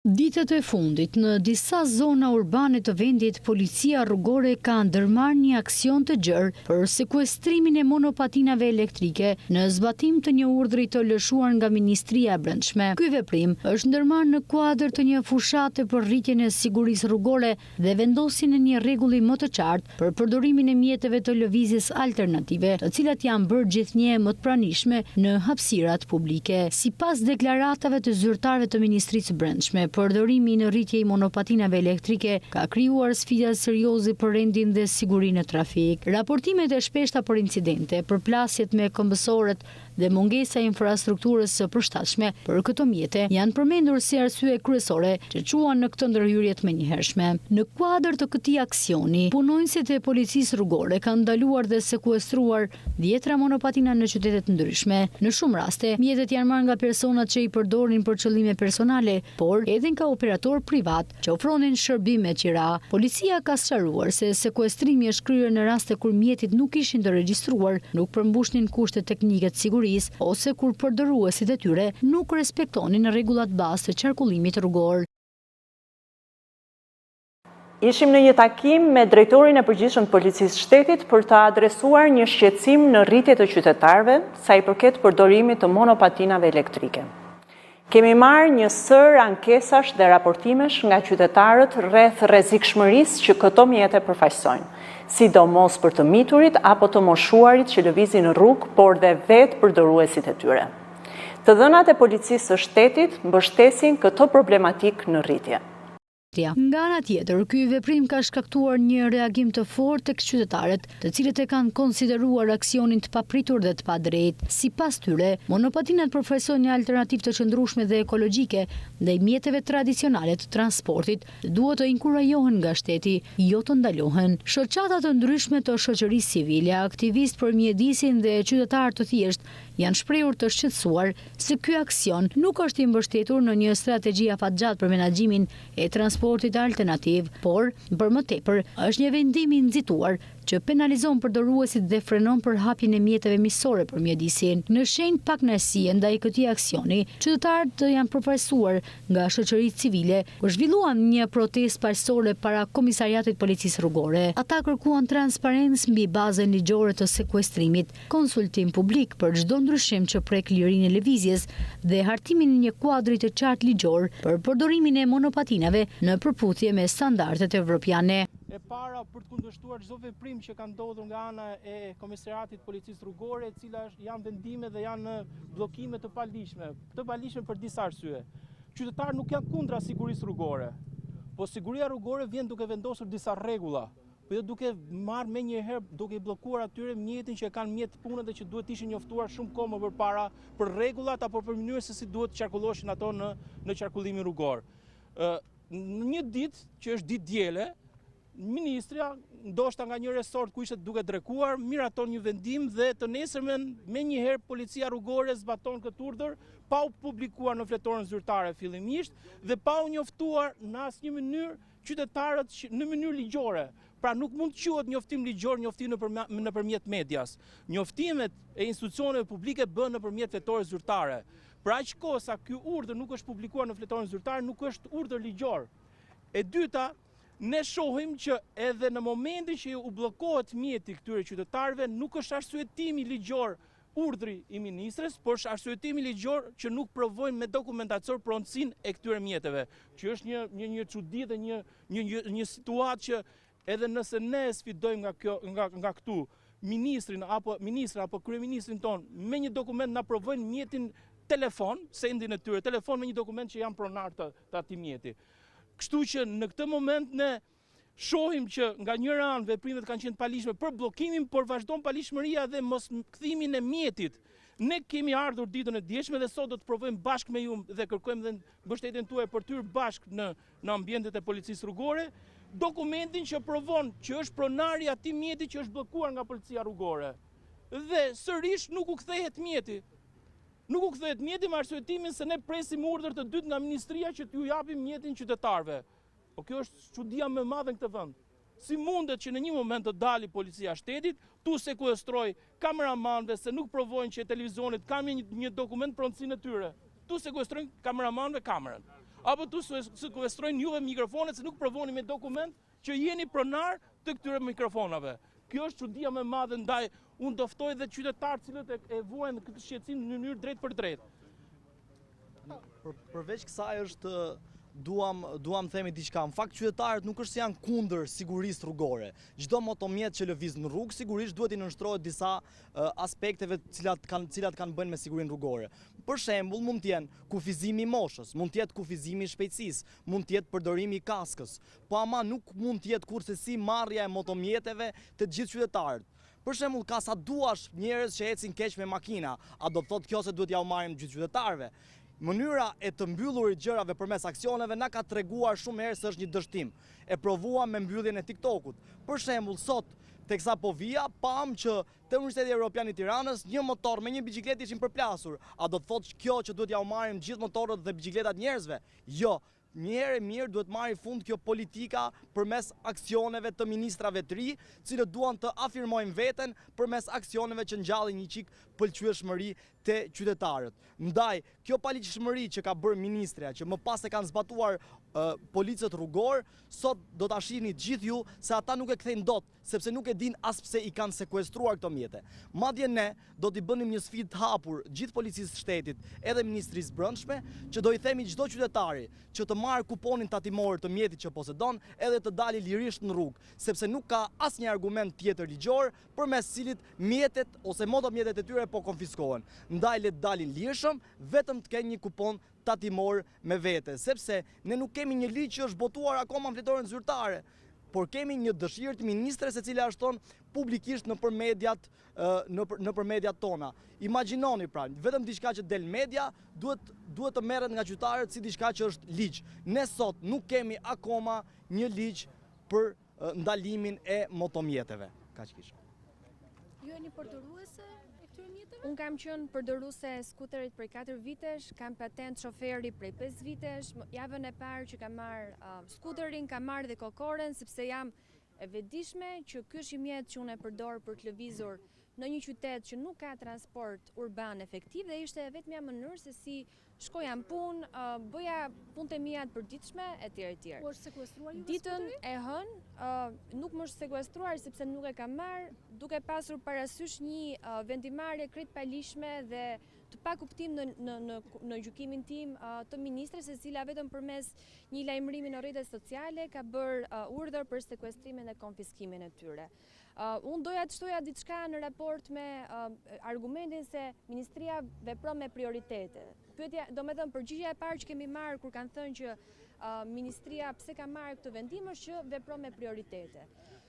Ditët e fundit, në disa zona urbane të vendit, policia rrugore ka ndërmarrë një aksion të gjerë për sekuestrimin e monopatinave elektrike në zbatim të një urdhri të lëshuar nga Ministria e Brendshme. Ky veprim është ndërmarrë në kuadër të një fushate për rritjen e sigurisë rrugore dhe vendosjen e një rregulli më të qartë për përdorimin e mjeteve të lëvizjes alternative, të cilat janë bërë gjithnjë më të pranishme në hapësirat publike. Sipas deklaratave të zyrtarëve të Ministrisë së Brendshme, përdorimi në rritje i monopatinave elektrike ka krijuar sfida serioze për rendin dhe sigurinë e trafik. Raportimet e shpeshta për incidente, përplasjet me këmbësorët dhe mungesa e infrastrukturës së përshtatshme për këto mjete janë përmendur si arsye kryesore që quan në këtë ndërhyrje të menjëhershme. Në kuadër të këtij aksioni, punonjësit e policisë rrugore kanë ndaluar dhe sekuestruar 10 monopatina në qytete të ndryshme. Në shumë raste, mjetet janë marrë nga personat që i përdorin për qëllime personale, por edhe nga operator privat që ofronin shërbime qira. Policia ka sqaruar se sekuestrimi është kryer në raste kur mjetit nuk ishin të regjistruar, nuk përmbushnin kushtet teknike të sigurisë ose kur përdoruesit e tyre nuk respektonin rregullat bazë të qarkullimit rrugor. Ishim në një takim me drejtorin e përgjithshëm të Policisë së Shtetit për të adresuar një shqetësim në rritje të qytetarëve sa i përket përdorimit të monopatinave elektrike. Kemi marrë një sër ankesash dhe raportimesh nga qytetarët rreth rrezikshmërisë që këto mjete përfaqësojnë, sidomos për të miturit apo të moshuarit që lëvizin në rrugë, por dhe vetë përdoruesit e tyre. Të dhënat e Policisë së Shtetit mbështesin këtë problematik në rritje. Nga ana tjetër, ky veprim ka shkaktuar një reagim të fortë tek qytetarët, të cilët e kanë konsideruar aksionin të papritur dhe të padrejtë. Sipas tyre, monopatinat përfaqësojnë një alternativë të qëndrueshme dhe ekologjike ndaj mjeteve tradicionale të transportit, duhet të inkurajohen nga shteti, jo të ndalohen. Shoqata të ndryshme të shoqërisë civile, aktivistë për mjedisin dhe qytetarë të thjeshtë janë shprehur të shqetësuar se ky aksion nuk është i mbështetur në një strategji afatgjatë për menaxhimin e transportit alternativ, por për më tepër është një vendim i nxituar që penalizon përdoruesit dhe frenon përhapjen e mjeteve miqësore për mjedisin. Në shenjë pakënaqësie ndaj këtij aksioni, qytetarët janë përfaqësuar nga shoqëritë civile kur zhvilluan një protestë paqësore para Komisariatit Policisë Rrugore. Ata kërkuan transparencë mbi bazën ligjore të sekuestrimit, konsultim publik për çdo ndryshim që prek lirinë e lëvizjes dhe hartimin e një kuadri të qartë ligjor për përdorimin e monopatinave në përputhje me standardet evropiane. E para për të kundërshtuar çdo veprim që ka ndodhur nga ana e Komisariatit Policisë Rrugore, e cila janë vendime dhe janë bllokime të palishme për disa arsye. Qytetarët nuk janë kundra sigurisë rrugore, po siguria rrugore vjen duke vendosur disa rregulla, po jo duke marrë menjëherë duke i bllokuar atyre mjetin që kanë mjet punë dhe që duhet ishin njoftuar shumë kohë më përpara për rregullat apo për mënyrën se si duhet të qarkulloshin ato në qarkullimin rrugor. Në një ditë që është ditë diele, Ministria, ndoshta nga një resort ku ishte duke drekuar, miraton një vendim dhe të nesërmen menjëherë policia rrugore zbaton këtë urdhër pa u publikuar në fletoren zyrtare fillimisht dhe pa u njoftuar në asnjë mënyrë qytetarët në mënyrë ligjore. Pra nuk mund të quhet njoftim ligjor, njoftim nëpërmjet medias. Njoftimet e institucioneve publike bëhen nëpërmjet fletore zyrtare. Për aq kohë sa ky urdhër nuk është publikuar në fletoren zyrtare, nuk është urdhër ligjor. E dyta, ne shohim që edhe në momentin që u bllokohet mjeti këtyre qytetarëve, nuk është arsyetimi ligjor urdhri i ministres, por është arsyetimi ligjor që nuk provojnë me dokumentacion pronësinë e këtyre mjeteve, që është një çudi dhe një situatë që edhe nëse ne sfidojmë nga këtu ministrin apo kryeministrin ton me një dokument na provojnë mjetin telefon, sendin e tyre telefon me një dokument që janë pronar të atij mjeti. Kështu që në këtë moment ne shohim që nga njëra anë veprimet kanë qenë palishme për bllokimin, por vazhdon palishmëria dhe mos kthimin e mjetit. Ne kemi ardhur ditën e dieshme dhe sot do të provojmë bashkë me ju dhe kërkojmë dhe mbështetjen tuaj për të hyrë bashkë në ambientet e policisë rrugore, dokumentin që provon që është pronari i atij mjeti që është bllokuar nga policia rrugore. Dhe sërish nuk u kthehet mjeti. Nuk u kthehet mjeti me arsyetimin se ne presim urdhër të dytë nga ministria që t'ju japim mjetin qytetarëve. Po kjo është çudia më e madhe në këtë vend. Si mundet që në një moment të dali policia shtetit, tu sekuestroj kameramanëve se nuk provojnë që televizionit kanë një dokument pronësinë e tyre. Tu sekuestrojnë kameramanëve kamerën. apo tu sekuestrojnë juve mikrofonet se nuk provoni me dokument që jeni pronar të këtyre mikrofonave. Kjo është çudia më e madhe ndaj unë do ftoj dhe qytetarët cilët e vuajnë këtë shqetësim në mënyrë drejt për drejt. Përveç kësaj është duam themi diçka. Në fakt qytetarët nuk është se janë kundër sigurisë rrugore. Çdo motomjet që lëviz në rrugë sigurisht duhet i nënshtrohet disa aspekteve cilat kanë bënë me sigurinë rrugore. Për shembull, mund të jenë kufizimi i moshës, mund të jetë kufizimi i shpejtësisë, mund të jetë përdorimi i kaskës, po ama nuk mund të jetë kurse marrja e motomjeteve të gjithë qytetarët. Për shembull, ka sa duash njerëz që ecin keq me makina, a do të thotë kjo se duhet ja u marrim gjithë qytetarëve? Mënyra e të mbyllurit gjërave përmes aksioneve na ka treguar shumë herë se është një dështim. E provuam me mbylljen e TikTokut. Për shembull, sot teksa po vija, pam që te Universiteti Evropian i Tiranës një motor me një biçikletë ishin përplasur. A do të thotë kjo që duhet ja u marrim gjithë motorët dhe biçikletat njerëzve? Jo. Një herë mirë duhet marrë fund kjo politika përmes aksioneve të ministrave të ri, cilët duan të afirmojnë veten përmes aksioneve që ngjallin një çik pëlqyeshmëri te qytetarët. Ndaj, kjo paligjshmëri që ka bërë ministrja, që më pas e kanë zbatuar policët rrugor, sot do ta shihni gjithë ju se ata nuk e kthejnë dot, sepse nuk e din as pse i kanë sekuestruar këto mjete. Madje ne do t'i bënim një sfidë të hapur gjithë policisë shtetit, edhe ministrisë brendshme, që do i themi çdo qytetari që të marrë kuponin tatimor të mjetit që posedon edhe të dali lirisht në rrugë, sepse nuk ka asnjë argument tjetër ligjor përmes cilit mjetet ose motomjetet e tyre po konfiskohen. Ndaj le të dalin lirshëm, vetëm të kenë një kupon tatimor me vete, sepse ne nuk kemi një ligj që është botuar akoma në fletoren zyrtare, por kemi një dëshirë të ministres e cila shton publikisht nëpër mediat tona. Imagjinoni pra, vetëm diçka që del media duhet të merret nga qytetarët si diçka që është ligj. Ne sot nuk kemi akoma një ligj për ndalimin e motomjeteve. Kaq kisha. Ju jeni përdoruese e këtyre mjeteve? Unë kam qenë përdoruese e skuterit prej 4 vitesh, kam patent shoferi prej 5 vitesh. Javën e parë që kam marrë skuterin, kam marrë dhe kokoren, sepse jam e vetëdijshme që ky është mjet që unë e përdor për të lëvizur në një qytet që nuk ka transport urban efektiv dhe ishte vetmja mënyrë se si shkoja në punë, bëja punët e mia të përditshme etj. Po është sekuestruar ju? Ditën e hënë nuk më është sekuestruar sepse nuk e kam marrë, duke pasur parasysh një vendimarrje krejt palishme dhe të pa kuptim në gjykimin tim të ministres, e cila vetëm përmes një lajmërimi në rrjetet sociale ka bërë urdhër për sekuestrimin dhe konfiskimin e tyre. Unë doja të shtoja diçka në raport me argumentin se ministria vepron me prioritete. Domethënë përgjigjja e parë që kemi marrë kur kanë thënë që ministria pse ka marrë këtë vendim është që vepron me prioritete.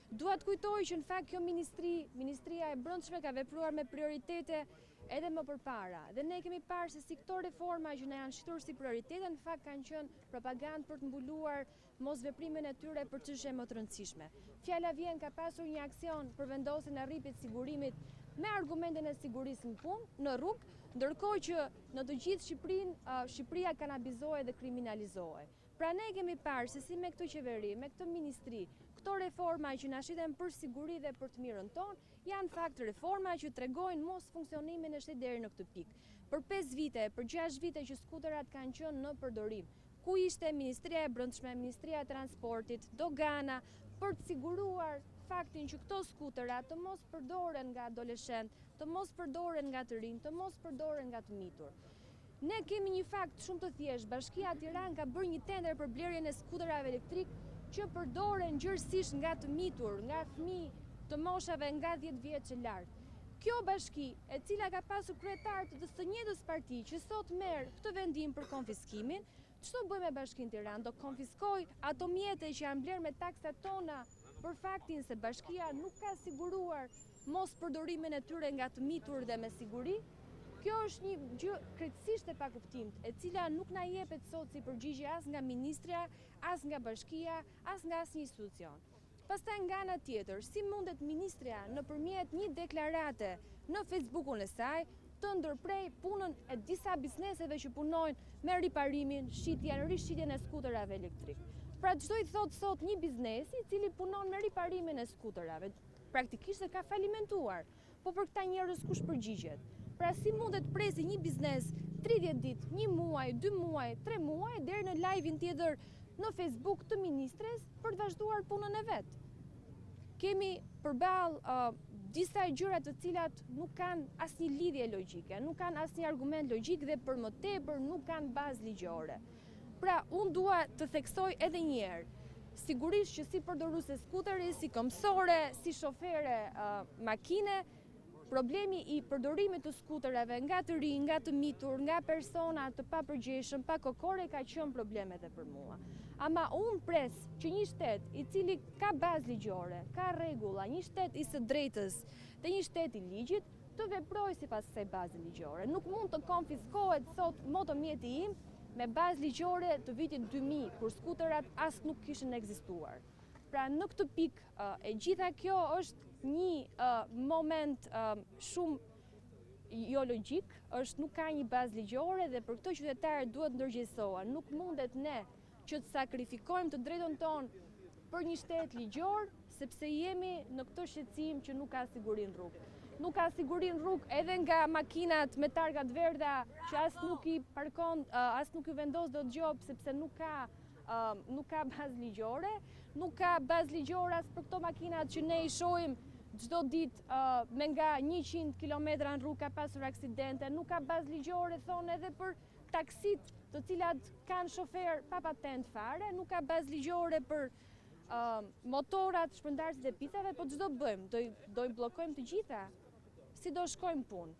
Dua të kujtoj që në fakt kjo ministria e brendshme ka vepruar me prioritete edhe më përpara. Dhe ne kemi parë se si këto reforma që na janë shitur si prioritete në fakt kanë qenë propagandë për të mbuluar mosveprimin e tyre për çështje më të rëndësishme. Fjala vjen ka pasur një aksion për vendosjen e rripit sigurimit me argumentin e sigurisë në punë, në rrugë, ndërkohë që në të gjithë Shqipërinë, Shqipëria kanabizohej dhe kriminalizohej. Pra ne kemi parë se si me këtë qeveri, me këtë ministri, këto reforma që na shiten për siguri dhe për të mirën tonë, janë fakt reforma që tregojnë mos funksionimin e shtetit deri në këtë pikë. Për 5 vite, për 6 vite që skuterat kanë qenë në përdorim, ku ishte Ministria e Brendshme, Ministria e Transportit, dogana, për të siguruar faktin që këto skutera të mos përdoren nga adoleshentë, të mos përdoren nga të rinj, të mos përdoren nga të mitur. Ne kemi një fakt shumë të thjeshtë. Bashkia e Tiranës ka bërë një tender për blerjen e skuterave elektrik që përdoren gjërësisht nga të mitur, nga fëmijë të moshave nga 10 vjeç e lart. Kjo bashki, e cila ka pasur kryetar të së njëjtës parti që sot merr këtë vendim për konfiskimin, ç'do bëjmë me Bashkinë Tiranë? Do konfiskoj ato mjete që janë blerë me taksat tona për faktin se bashkia nuk ka siguruar mos përdorimin e tyre nga të mitur dhe me siguri? Kjo është një gjë krejtësisht e pakuptimt, e cila nuk na jepet sot si përgjigje as nga ministria, as nga bashkia, as nga asnjë institucion. Pastaj nga ana tjetër, si mundet ministria nëpërmjet një deklarate në Facebookun e saj të ndërprej punën e disa bizneseve që punojnë me riparimin, rishitjen e skuterave elektrik. Pra çdo i thot sot një biznesi i cili punon me riparimin e skuterave, praktikisht e ka falimentuar, po për këta njerëz kush përgjigjet? Pra si mundet presi një biznes 30 ditë, 1 muaj, 2 muaj, 3 muaj, deri në live-in tjetër në Facebook të ministres për të vazhduar punën e vetë. Kemi përballë disa gjëra të cilat nuk kanë asnjë lidhje logjike, nuk kanë asnjë argument logjik dhe për më tepër nuk kanë bazë ligjore. Pra, unë dua të theksoj edhe një herë, sigurisht që si përdoruese skuteri, si këmësore, si shofere makine, problemi i përdorimit të skutereve nga të rinj, nga të mitur, nga persona të papërgjeshëm, pa kokore ka qenë probleme edhe për mua. Ama unë pres që një shtet i cili ka bazë ligjore, ka rregulla, një shtet i së drejtës dhe një shtet i ligjit të veprojë sipas kësaj baze ligjore. Nuk mund të konfiskohet sot motomjeti im me bazë ligjore të vitit 2000, kur skuterat as nuk kishin ekzistuar. Pra në këtë pikë e gjitha kjo është një moment shumë jo logjik, nuk ka një bazë ligjore dhe për këtë qytetarët duhet ndërgjegjësohen. Nuk mundet ne që të sakrifikojmë të drejtën tonë për një shtet ligjor, sepse jemi në këtë shqetësim që nuk ka siguri në rrugë. Nuk ka siguri në rrugë edhe nga makinat me targat verda që as nuk i parkon, as nuk i vendos dot gjop sepse nuk ka bazë ligjore, nuk ka bazë ligjore as për këto makinat që ne i shohim çdo ditë me nga 100 km në rrugë ka pasur aksidente, nuk ka bazë ligjore thonë edhe për taksit të cilat kanë shofer pa patent fare, nuk ka bazë ligjore për motorat, shpërndarësit e picave, po çdo bëjmë, do i bllokojmë të gjitha, si do shkojmë punë.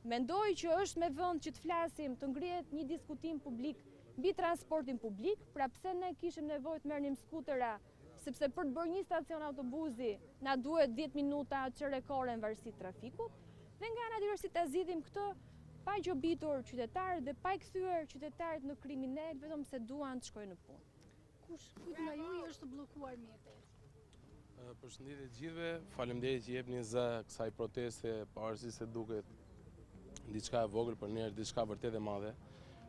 Mendoj që është me vend që të flasim, të ngrihet një diskutim publik mbi transportin publik, pra pse ne kishim nevojë të merrnim skutera, sepse për të bërë një stacion autobusi na duhet 10 minuta çerekore në varësi të trafikut, dhe nga ana tjetër si ta zgjidhim këtë pa gjobitur qytetarët dhe pa i kthyer qytetarët në kriminal vetëm se duan të shkojnë në punë. Kujt nga ju është bllokuar mjete? Përshëndetje gjithëve, faleminderit që jepni zë kësaj proteste, pavarësisht se duket diçka e vogël, për ne është diçka vërtet e madhe.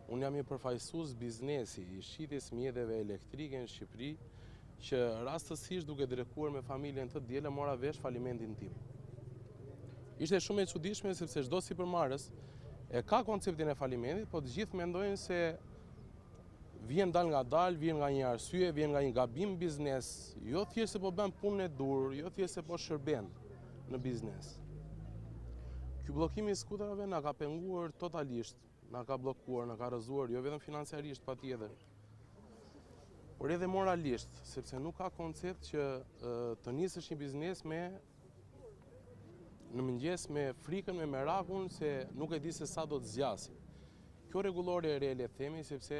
Unë jam një përfaqësues biznesi i shitjes mjeteve elektrike në Shqipëri, që rastësisht duke drekuar me familjen të diela mora vesh falimentin tim. Ishte shumë e çuditshme sepse çdo sipërmarrës e ka konceptin e falimentit, po të gjithë mendojnë se vjen dal nga dal, vjen nga një arsye, vjen nga një gabim biznes, jo thjesht se po bën punën e dur, jo thjesht se po shërben në biznes. Ky bllokim i skuterave na ka penguar totalisht, na ka bllokuar, na ka rrëzuar, jo vetëm financiarisht patjetër, por edhe moralisht, sepse nuk ka koncept që të nisësh një biznes në mëngjes me frikën, me merakun se nuk e di se sa do të zgjasi. Kjo rregullore e re le themi sepse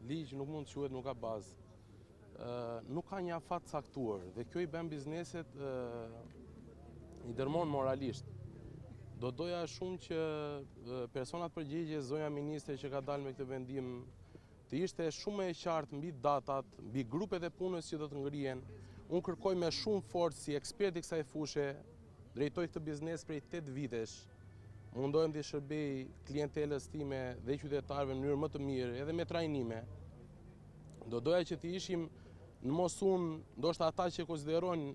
ligj nuk mund të quhet, nuk ka bazë. Nuk ka një afat caktuar dhe kjo i bën bizneset i dërmon moralisht. Do doja shumë që personat përgjegjës, zonja ministre që ka dalë me këtë vendim, të ishte shumë e qartë mbi datat, mbi grupet e punës që do të ngrihen. Unë kërkoj me shumë forcë si ekspert i kësaj fushë, drejtoj këtë biznes prej 8 vitesh. Mundohem të shërbej klientelës time dhe qytetarëve në mënyrë më të mirë, edhe me trajnime. Do doja që të ishim në mos unë, ndoshta ata që konsiderojnë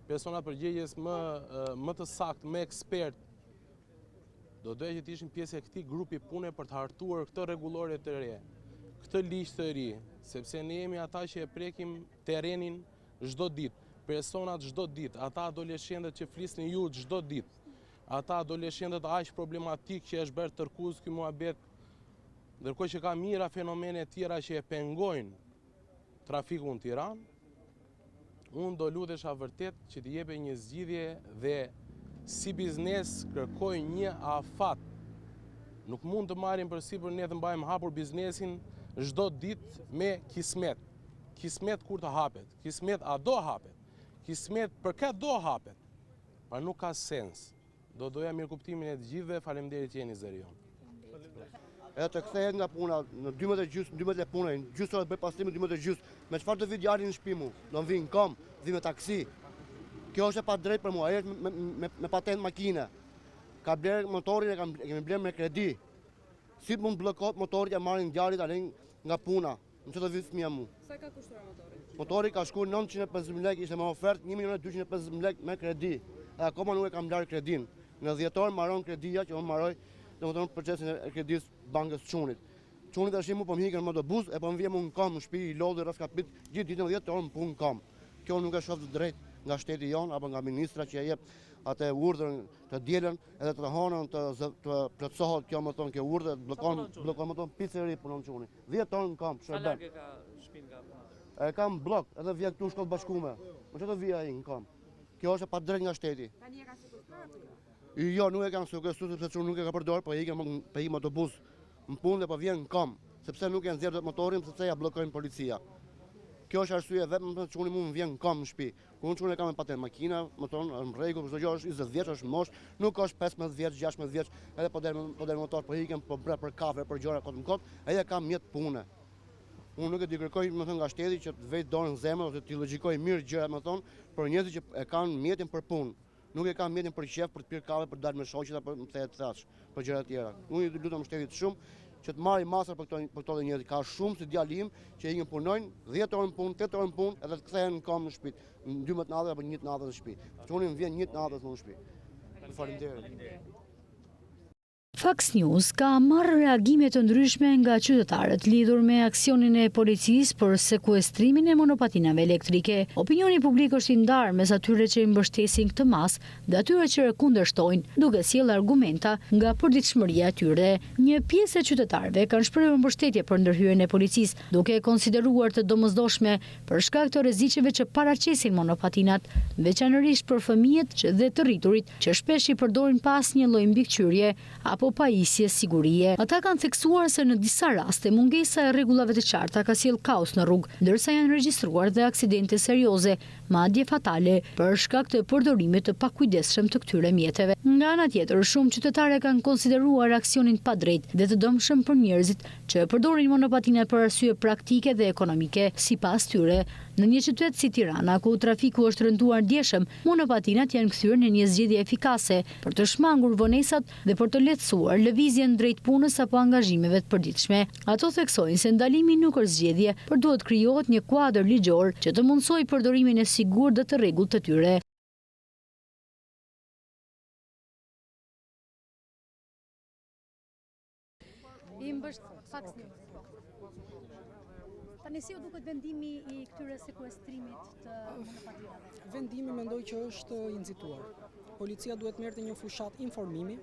personat përgjegjës më të saktë, më ekspert, do doja që të ishim pjesë e këtij grupi pune për të hartuar këtë rregullore të re, këtë ligj të ri, sepse ne jemi ata që e prekim terrenin çdo ditë, personat çdo ditë, ata adoleshentët që flisnin ju çdo ditë, ata adoleshentët aq problematik që është bërë tërkuz ky muhabet, ndërkohë që ka mira fenomene tjera që e pengojnë trafikun në Tiranë. Unë do lutesha vërtet që të jepe një zgjidhje dhe si biznes kërkoj një afat. Nuk mund të marrim përsipër ne të mbajmë hapur biznesin çdo ditë me kismet. Kismet kur të hapet, kismet a do hapet, kismet për këtë do hapet. Pa nuk ka sens. Do doja mirëkuptimin e të gjithëve, faleminderit që jeni zëri jonë. Edhe të kthehet nga puna në 12 e punën, gjysë orë bëj pastrimin 12 me çfarë do vi djalin në shtëpi mu? Do vi në kom, vi me taksi. Kjo është e padrejtë për mua, është me patent makine. Ka bler motorin e kemi bler me kredi. Si mund bllokohet motori që marrin djalit alin nga puna? Në çdo vit fëmia mu. Sa ka kushtuar motori? Motori ka shkuar 950.000 lekë, ishte me ofertë 1.250.000 lekë me kredi. Dhe akoma nuk e kam larë kredin. Në dhjetor maron kredia që unë maroj domethënë procesin e kreditit bankës Çunit. Çuni tash mu po më hikën më autobus e po më vjen më në kam në shtëpi i lodhi rreth kapit gjithë ditën 10 orë në punë në kam. Kjo nuk e shoh të drejt nga shteti jon apo nga ministra që jep atë urdhër të dielën edhe të honën të plotësohet kjo më thon kjo urdhër bllokon më thon pizzeri punon Çuni. 10 orë në kam. Sa larg e ka shtëpinë nga? E kam blok, edhe vjen këtu shkollë bashkume. Po çfarë do vija ai në kam? Kjo është e pa drejt nga shteti. Tani e ka sekuestruar apo jo? Jo, nuk e kanë sekuestruar sepse Çuni nuk e ka përdorur, po ikën autobus në punë dhe po vjen në kam, sepse nuk e nxjerr motorin sepse ja bllokojnë policia. Kjo është arsye vetëm që Çuni mund vjen në kam në shtëpi. Ku unë Çuni kam me patent makina, më thon në rregull, çdo gjë është 20 vjeç, është mosh, nuk është 15 vjeç, 16 vjeç, edhe po der motor, po ikën po bre për kafe, për gjëra kot më kot, ai ka mjet pune. Unë nuk e di kërkoj më thon nga shteti që të vejt dorën në zemër ose të logjikoj mirë gjërat më thon, për njerëzit që e kanë mjetin për punë. Nuk e kanë mjetin për qef, për të pirë kave, për të dalë me shoqet apo më thehet thash, për gjëra të tjera. Unë i lutem shtetit shumë që të marrë masa për këto njerëz. Ka shumë si djalë im që ikën punojnë 10 orë në punë, 8 orë në punë, edhe të kthehen në kam në shtëpi, në 12 natës apo 1 natë në shtëpi. Çuni më vjen 1 natës në shtëpi. Faleminderit. Fox News ka marrë reagime të ndryshme nga qytetarët lidhur me aksionin e policisë për sekuestrimin e monopatinave elektrike. Opinioni publik është i ndarë mes atyre që i mbështesin këtë masë dhe atyre që e kundërshtojnë, duke sjellë argumenta nga përditshmëria e tyre. Një pjesë e qytetarëve kanë shprehur mbështetje për ndërhyrjen e policisë, duke e konsideruar të domosdoshme për shkak të rreziqeve që paraqesin monopatinat, veçanërisht për fëmijët dhe të rriturit që shpesh i përdorin pa asnjë lloj mbikëqyrje apo pajisje sigurie. Ata kanë theksuar se në disa raste mungesa e rregullave të qarta ka sjellë kaos në rrugë, ndërsa janë regjistruar dhe aksidente serioze, madje fatale, për shkak të përdorimit të pakujdesshëm të këtyre mjeteve. Nga ana tjetër, shumë qytetarë kanë konsideruar aksionin pa drejtë dhe të dëmshëm për njerëzit që përdorin monopatinat për arsye praktike dhe ekonomike. Sipas tyre, në një qytet si Tirana, ku trafiku është rënduar ndjeshëm, monopatinat janë kthyer në një zgjedhje efikase për të shmangur vonesat dhe për të lehtësuar lëvizjen drejt punës apo angazhimeve të përditshme. Ato theksojnë se ndalimi nuk është zgjedhje, por duhet krijohet një kuadër ligjor që të mundsojë përdorimin e sigurt dhe të rregullt të tyre. Tani si u duket vendimi i këtyre sekuestrimit të monopatinave? Vendimi mendoj që është i nxituar. Policia duhet merrte një fushat informimi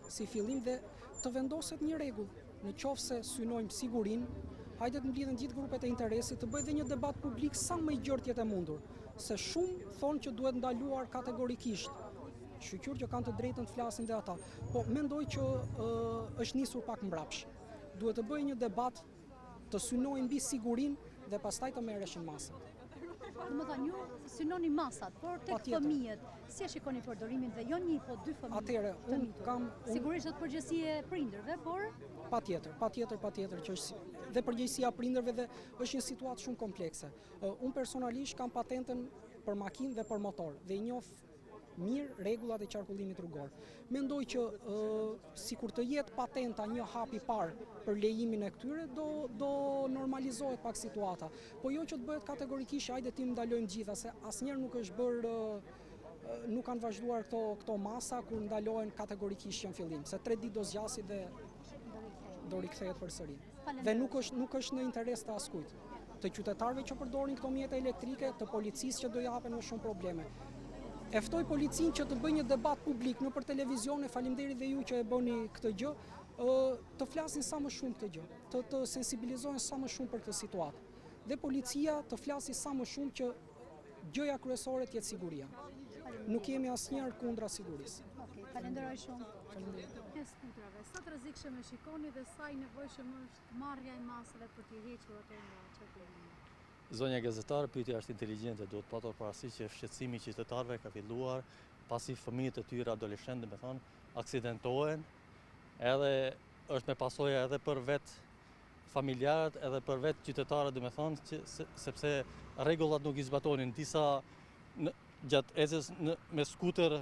si fillim dhe të vendoset një rregull. Në qoftë se synojmë sigurinë, hajde të mblidhen gjithë grupet e interesit të bëjë dhe një debat publik sa më i gjerë jetë e mundur, se shumë thonë që duhet ndaluar kategorikisht. Shqyqyr që kanë të drejtën të flasin dhe ata, po mendoj që është nisur pak mbrapsh. Duhet të bëjë një debat të synojnë mbi sigurinë dhe pastaj të merreshin masat. Domethënë ju synoni masat, por tek fëmijët, si e shikoni përdorimin dhe jo një, po 2 fëmijë? Atëherë, unë kam sigurisht është përgjegjësi e prindërve, por patjetër që është dhe përgjegjësia e prindërve dhe është një situatë shumë komplekse. Unë personalisht kam patentën për makinë dhe për motor dhe i njoh mirë rregullat e qarkullimit rrugor. Mendoj që sikur të jetë patenta një hap i parë për lejimin e këtyre, do normalizohet pak situata. Po jo që të bëhet kategorikisht, hajde ti ndalojmë gjitha, se asnjëherë nuk është bërë, nuk kanë vazhduar këto masa kur ndalohen kategorikisht në fillim, se 3 ditë do zgjasi dhe do rikthehet përsëri. Dhe nuk është në interes të askujt. Të qytetarëve që përdorin këto mjete elektrike, të policisë që do japen me shumë probleme. E ftoj policinë që të bëjë një debat publik nëpër televizion, faleminderit dhe ju që e bëni këtë gjë, të flasin sa më shumë këtë gjë, të sensibilizohen sa më shumë për këtë situatë. Dhe policia të flasi sa më shumë që gjëja kryesore të jetë siguria. Nuk jemi asnjëherë kundra sigurisë. Falenderoj shumë. Faleminderit. Sa të rrezikshëm e shikoni dhe sa i nevojshëm është marrja e masave për të hequr ato nga qarkullimi? Zonja gazetare, pyetja është inteligjente, duhet patur parasysh që shqetësimi i qytetarëve ka filluar pasi fëmijët e tyre adoleshentë, me thonë, aksidentohen, edhe është me pasojë edhe për vetë familjarët, edhe për vetë qytetarët, me thonë, sepse rregullat nuk i zbatonin. Disa gjatë ecjes me skuter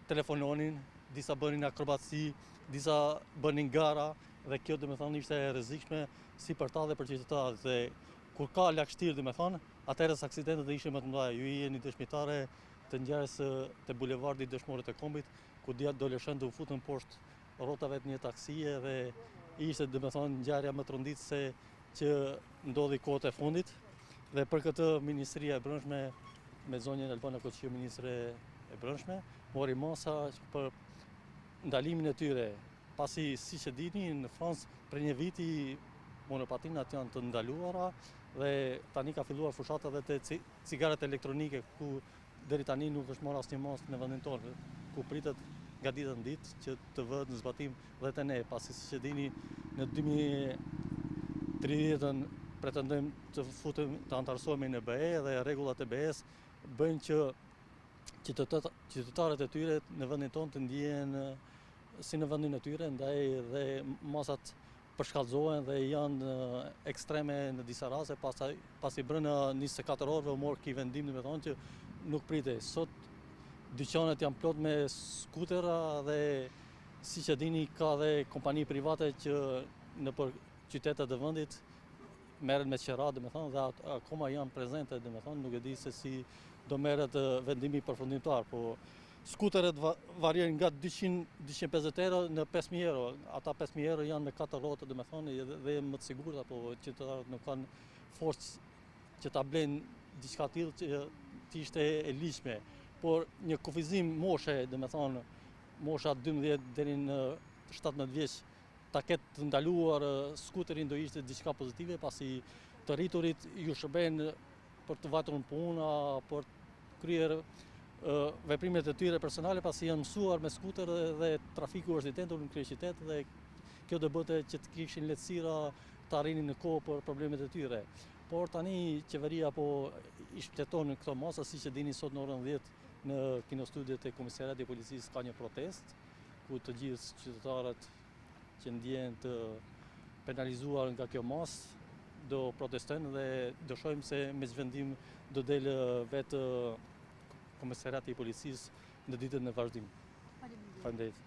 telefononin, disa bënin akrobaci, disa bënin gara, dhe kjo, me thonë, ishte e rrezikshme si për ta dhe për qytetarët. Dhe kur ka lagështirë, me thonë, atëherës aksidentet dhe ishin më të mëdha. Ju jeni dëshmitare të ngjarjes të bulevardi Dëshmorët e Kombit, ku dy adoleshentë u futën poshtë rrotave të një taksie dhe ishte ngjarja më tronditëse që ndodhi kohët e fundit dhe për këtë Ministria e Brendshme me zonjën Albana Koçi, ministre e Brendshme, mori masa për ndalimin e tyre, pasi siç e dini në Francë për një viti monopatinat janë të ndaluara dhe tani ka filluar fushata edhe te cigaret elektronike ku deri tani nuk është marrë asnjë masë në vendin tonë, ku pritet nga ditë në ditë që të vëhet në zbatim dhe te ne, pasi siç e dini në 2030 pretendojmë të të antarësohemi në BE dhe rregullat e BE-s bëjnë që qytetarët e tyre në vendin tonë të ndihen si në vendin e tyre, ndaj dhe masat përshkallëzohen dhe janë ekstreme në disa raste, pasi brenda 24 orëve u mor ky vendim, domethënë që nuk pritej. Sot dyqanet janë plot me skutera dhe siç e dini ka dhe kompani private që nëpër qytetet e vendit merren me qera, domethënë, dhe akoma janë prezente, domethënë, nuk e di se si do merret vendimi përfundimtar, po skuteret variojnë nga 250 euro në 5.000 euro. Ata 5.000 euro janë me 4 rrotë, domethënë, dhe më të sigurta, po qytetarët nuk kanë forcë që ta blejnë diçka tillë që të ishte e ligjshme. Por një kufizim moshe, domethënë, mosha 12 deri në 17 vjeç, ta ketë të ndaluar skuterin do ishte diçka pozitive, pasi të rriturit ju shërben për të vajtur në punë, për të kryer veprimet e tyre personale, pasi janë mësuar me skuter dhe trafiku është i tendur në kryeqytet dhe kjo do bëte që të kishin lehtësira të arrinin në kohë për problemet e tyre. Por tani qeveria po i shpleton këto masa, siç e dini sot në orën 10 në kinostudiet e Komisariatit të Policisë ka një protestë ku të gjithë qytetarët që ndjehen të penalizuar nga kjo masë do protestojnë dhe do shohim se me zhvendim do del vetë Komisariati i Policisë në ditën e vazhdim. Faleminderit.